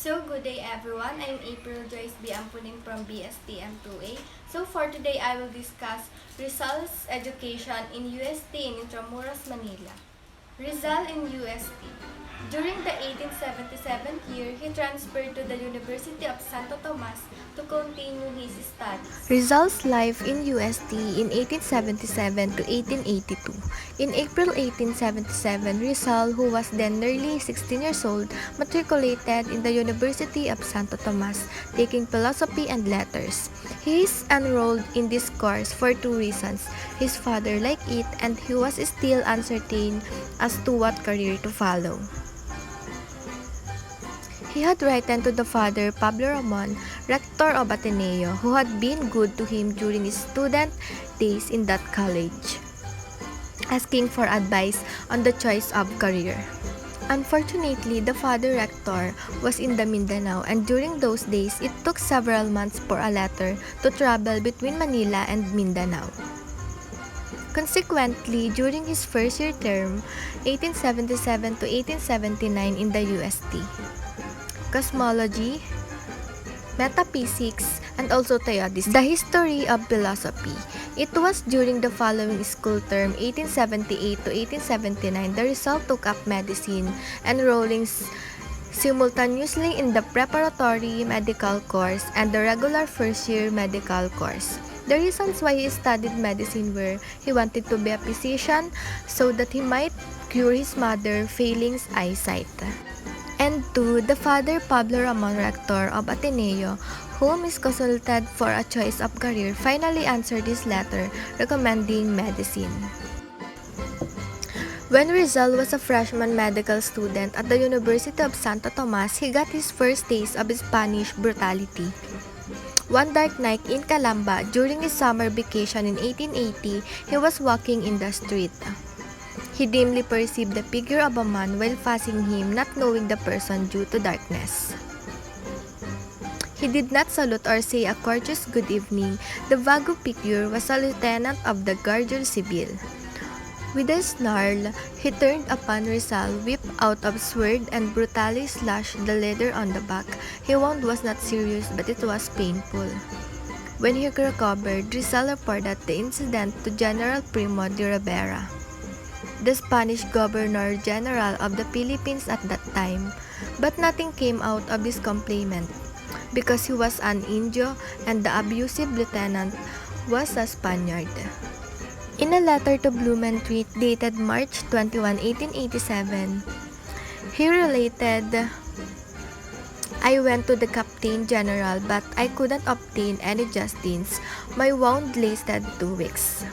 So, good day everyone. I'm April Joyce B. Ampuning from BSTM2A. So, for today, I will discuss Rizal's education in UST in Intramuros, Manila. Rizal in UST. During the 1877 year, he transferred to the University of Santo Tomas to continue his studies. Rizal's life in UST in 1877 to 1882. In April 1877, Rizal, who was then nearly 16 years old, matriculated in the University of Santo Tomas, taking philosophy and letters. He is enrolled in this course for two reasons. His father liked it, and he was still uncertain as to what career to follow. He had written to the father Pablo Ramon, rector of Ateneo, who had been good to him during his student days in that college, asking for advice on the choice of career. Unfortunately, the father rector was in the Mindanao, and during those days, it took several months for a letter to travel between Manila and Mindanao. Consequently, during his first year term, 1877 to 1879 in the UST, cosmology, metaphysics, and also theodicy, the history of philosophy. It was during the following school term, 1878 to 1879, the Rizal took up medicine, enrolling simultaneously in the preparatory medical course and the regular first-year medical course. The reasons why he studied medicine were he wanted to be a physician so that he might cure his mother failing eyesight. And two, the father Pablo Ramon, rector of Ateneo, whom is consulted for a choice of career, finally answered his letter recommending medicine. When Rizal was a freshman medical student at the University of Santo Tomas, he got his first taste of Spanish brutality. One dark night in Calamba, during his summer vacation in 1880, he was walking in the street. He dimly perceived the figure of a man while passing him, not knowing the person due to darkness. He did not salute or say a courteous good evening. The vague figure was a lieutenant of the Guardia Civil. With a snarl, he turned upon Rizal, whipped out a sword, and brutally slashed the leather on the back. His wound was not serious, but it was painful. When he recovered, Rizal reported the incident to General Primo de Rivera, the Spanish Governor-General of the Philippines at that time, but nothing came out of this complaint because he was an Indio and the abusive lieutenant was a Spaniard. In a letter to Blumentritt dated March 21, 1887, he related, "I went to the Captain General but I couldn't obtain any justice. My wound lasted 2 weeks."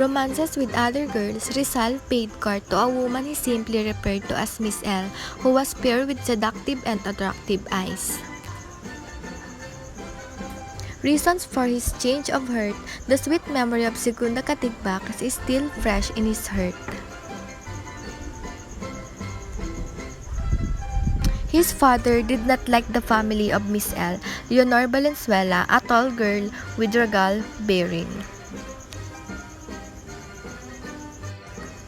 Romances with other girls, Rizal paid court to a woman he simply referred to as Miss L, who was fair with seductive and attractive eyes. Reasons for his change of heart, the sweet memory of Segunda Katigbak is still fresh in his heart. His father did not like the family of Miss L, Leonor Valenzuela, a tall girl with regal bearing,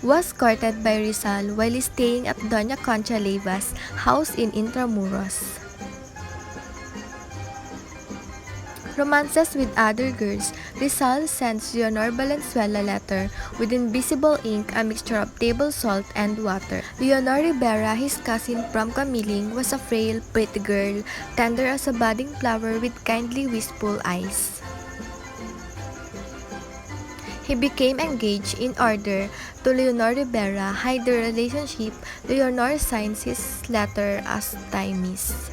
was courted by Rizal while staying at Doña Concha Leiva's house in Intramuros. Romances with other girls, Rizal sends Leonor Valenzuela letter with invisible ink, a mixture of table salt and water. Leonor Rivera, his cousin from Camiling, was a frail, pretty girl, tender as a budding flower with kindly, wistful eyes. He became engaged. In order to Leonor Rivera hide the relationship, Leonor signs his letter as Timis.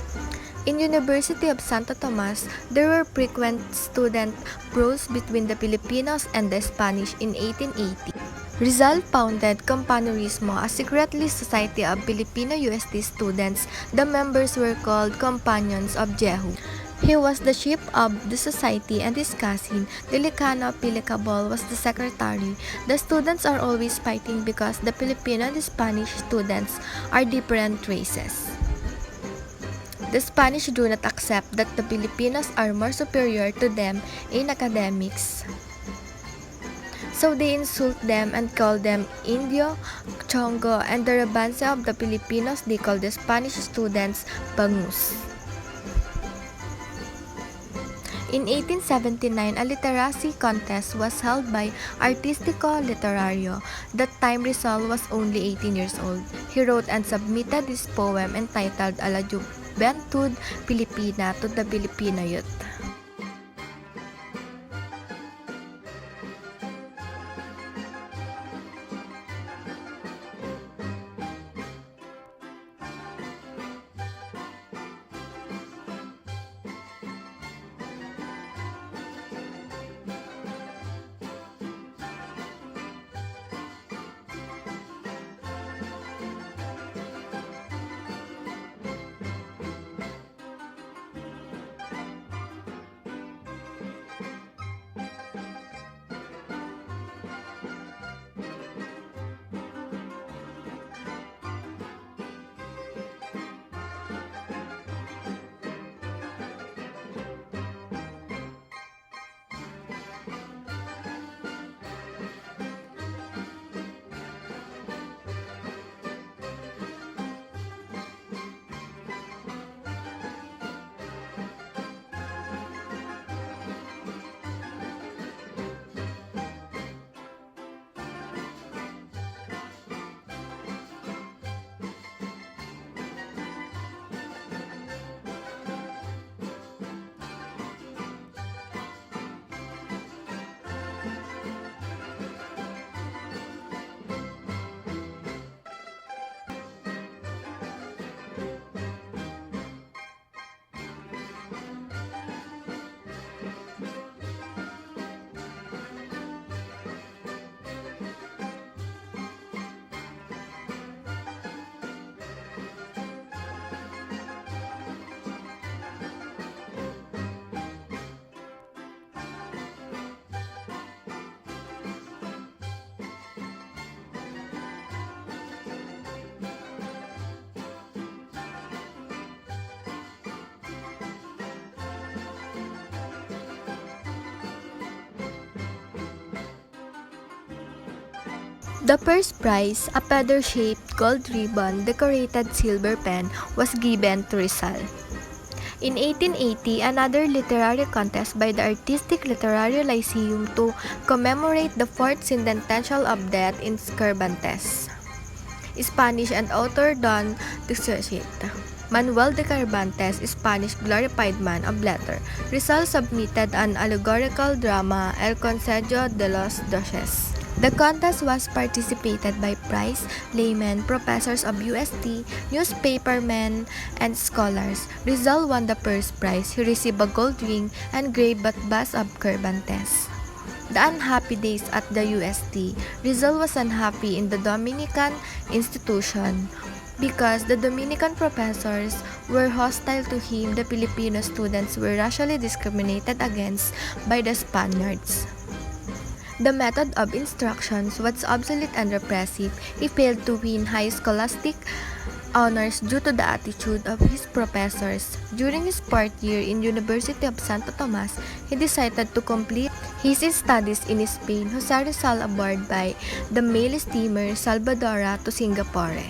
In University of Santo Tomas, there were frequent student brawls between the Filipinos and the Spanish in 1880. Rizal founded Compañerismo, a secretly society of Filipino UST students. The members were called Companions of Jehu. He was the chief of the society and his cousin, Delicano Pilicabol, was the secretary. The students are always fighting because the Filipino and the Spanish students are different races. The Spanish do not accept that the Filipinos are more superior to them in academics. So they insult them and call them Indio, Chongo, and the Rabanse of the Filipinos, they call the Spanish students Bangus. In 1879, a literacy contest was held by Artístico Literario. That time Rizal was only 18 years old. He wrote and submitted his poem entitled A la Juventud Filipina to the Filipino youth. The first prize, a feather-shaped gold ribbon decorated silver pen, was given to Rizal. In 1880, another literary contest by the Artistic Literary Lyceum to commemorate the fourth centennial of death in Cervantes. Spanish and author Don Quixote. Manuel de Cervantes, Spanish glorified man of letter. Rizal submitted an allegorical drama, El Consejo de los Doces. The contest was participated by prize, laymen, professors of UST, newspapermen, and scholars. Rizal won the first prize. He received a gold ring and engraved bust of Cervantes. The unhappy days at the UST. Rizal was unhappy in the Dominican institution because the Dominican professors were hostile to him. The Filipino students were racially discriminated against by the Spaniards. The method of instruction was obsolete and repressive. He failed to win high scholastic honors due to the attitude of his professors. During his fourth year in University of Santo Tomas, he decided to complete his studies in Spain, who sailed aboard by the mail steamer Salvadora to Singapore.